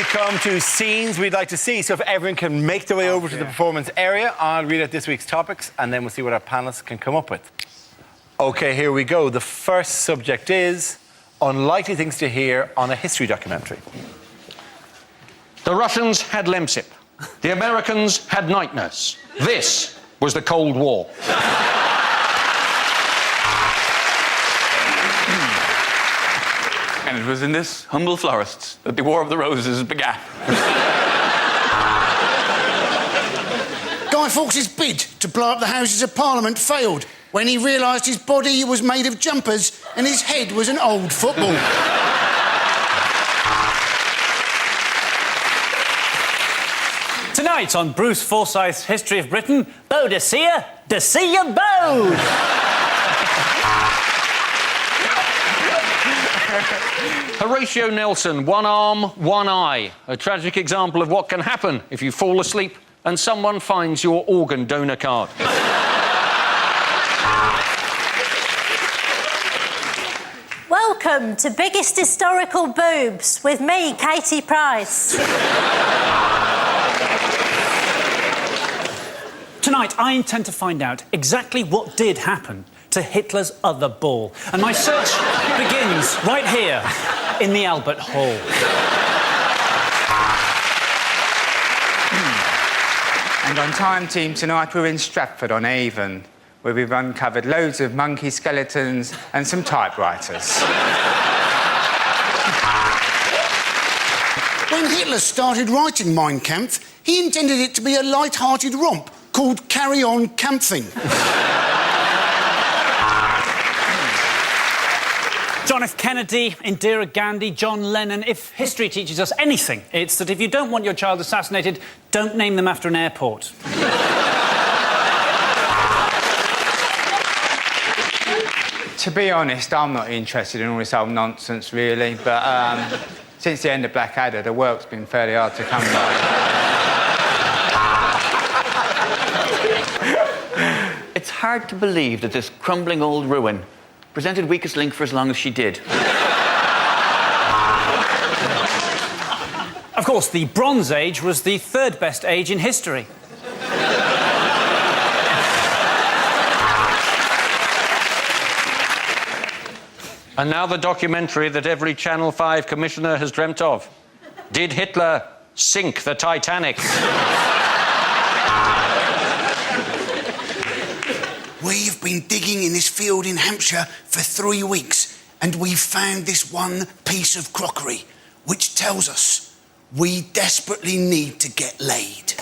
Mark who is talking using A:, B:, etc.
A: we come to scenes we'd like to see. So if everyone can make their way over to the performance area, I'll read out this week's topics and then we'll see what our panellists can come up with. OK, here we go. The first subject is unlikely things to hear on a history documentary.
B: The Russians had Lemsip. The Americans had night nurse. This was the Cold War.
C: And it was in this humble forest that the War of the Roses began.
D: Guy Fawkes' bid to blow up the Houses of Parliament failed when he realised his body was made of jumpers and his head was an old football.
E: Tonight on Bruce Forsyth's History of Britain, Boadicea, Decea Bode!
B: Horatio Nelson, one arm, one eye. A tragic example of what can happen if you fall asleep and someone finds your organ donor card.
F: Welcome to Biggest Historical Boobs with me, Katie Price.
E: Tonight, I intend to find out exactly what did happen to Hitler's other ball. And my search begins right here in the Albert Hall.
G: And on Time Team tonight, we're in Stratford-on-Avon, where we've uncovered loads of monkey skeletons and some typewriters.
D: When Hitler started writing Mein Kampf, he intended it to be a light-hearted romp called Carry On Camping.
E: John F. Kennedy, Indira Gandhi, John Lennon. If history teaches us anything, it's that if you don't want your child assassinated, don't name them after an airport.
G: To be honest, I'm not interested in all this old nonsense, really, but since the end of Blackadder, the work's been fairly hard to come by.
C: It's hard to believe that this crumbling old ruin presented Weakest Link for as long as she did.
E: Of course, the Bronze Age was the third best age in history.
B: And now the documentary that every Channel 5 commissioner has dreamt of. Did Hitler sink the Titanic?
D: We've been digging in this field in Hampshire for 3 weeks and we've found this one piece of crockery which tells us we desperately need to get laid.